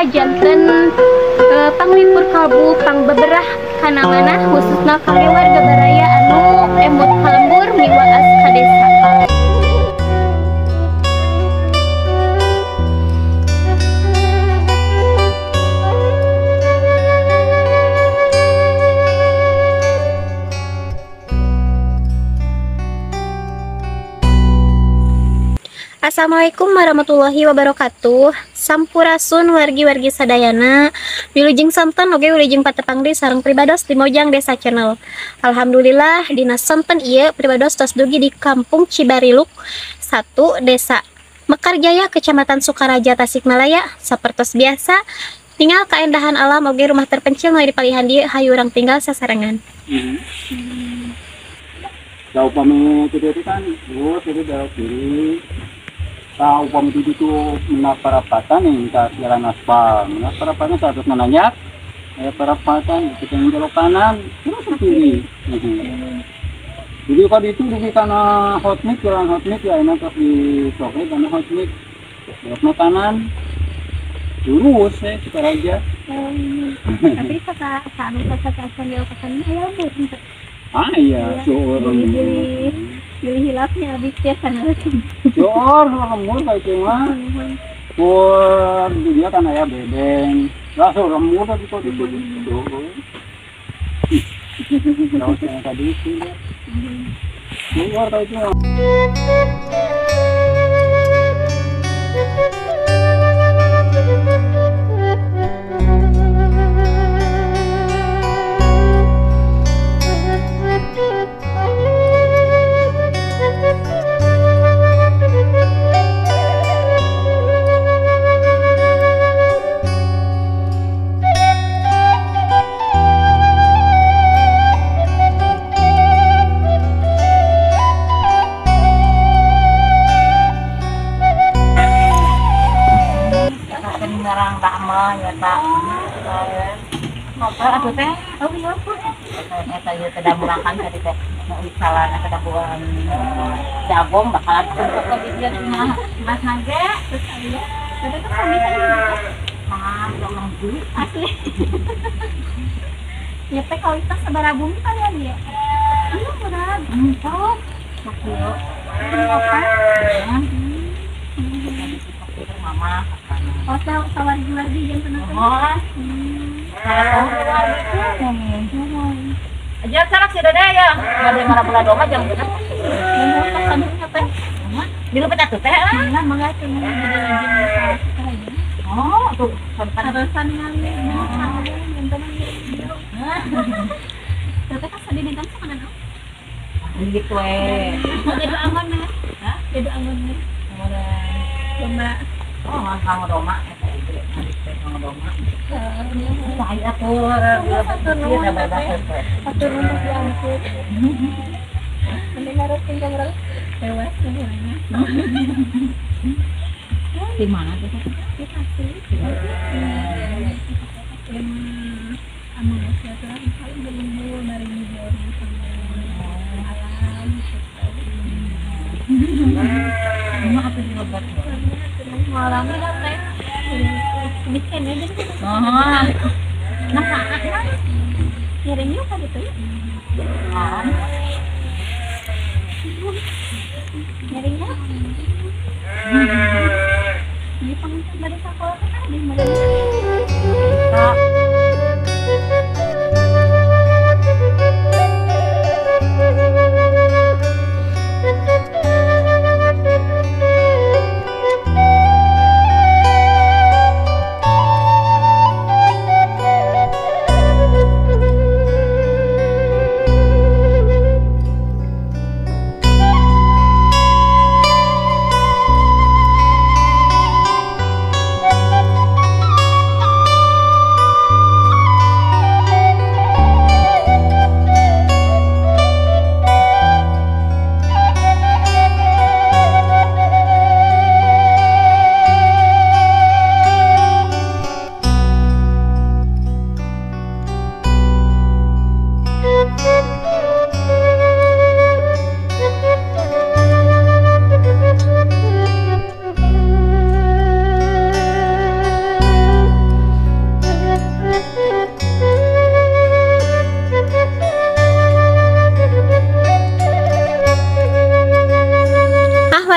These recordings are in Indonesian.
janten panglipur kalbu pang beberah kana mana khususna kangge warga baraya anu emut kalembur miwa as kadesa. Assalamualaikum warahmatullahi wabarakatuh. Sampurasun wargi-wargi sadayana. Wilujeng santen oge wilujeng patepang deui sareng pribados di Mojang Desa Channel. Alhamdulillah dina santen ieu pribados tos dugi di Kampung Cibariluk 1 Desa Mekarjaya Kecamatan Sukaraja Tasikmalaya. Sapertos biasa tinggal kaendahan alam oge rumah terpencil nu dipalihan dieu hayu urang tinggal sasarengan. Jauh pami itu kan, itu jauh kiri. Tahu pami itu menaparapatan nih, kita jalan aspal. Menaparapatan satu nananya, perapatan kita yang belok kanan, terus ke kiri. Jadi kalau itu dugi karena hotmix, jalan hotmix ya enak terus di Soke karena hotmix. Belok kanan, lurus kita aja. Tapi kata anu kata sambil kesana ya Bu. Iya, seorang pilih hilapnya habis ya sana. seorang lembur kayak cuma pur dia kan ayah bedeng lah seorang lembur tadi kok itu kalau saya tadi itu keluar kayak cuma ngarang dama ya tak ngobrol atuh teh oh iya pun eta ieu teh damurakan tadi teh mau misalna kada buan jagung bakalan kumpul ke dia cenah mas nage terus aya tapi kan kami mah dong beli asli ya teh kualitas sabaraha bumi kalian ya iya berat sok sakio apa mama oh wargi-wargi yang tenang aja sarak si dede ya ada marah bola doma jam berapa di lupet atuh teh lah mangga cenah oh tuh terusan ngali tapi kan sadine kan sama nana gitu jadi angon ya jadi angon doma oh kang doma eta ieu kang doma saya tuh atur nuhun diangkut mendengar tinggal berapa tewas semuanya di mana tuh di Tasik amun silaturahmi paling berlembur dari libur alam apa di obat malam ini teh bikin aja nah ngiring yuk kan itu ya ngiring yuk di pengunjung dari sekolah kan di mana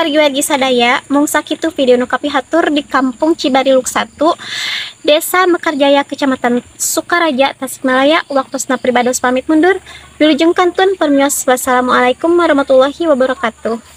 wargi-wargi sadaya, mung sakitu video nu kapihatur di Kampung Cibariluk 1, Desa Mekarjaya, Kecamatan Sukaraja, Tasikmalaya. Waktosna pribados pamit mundur. Wilujeng kantun permios. Wassalamualaikum warahmatullahi wabarakatuh.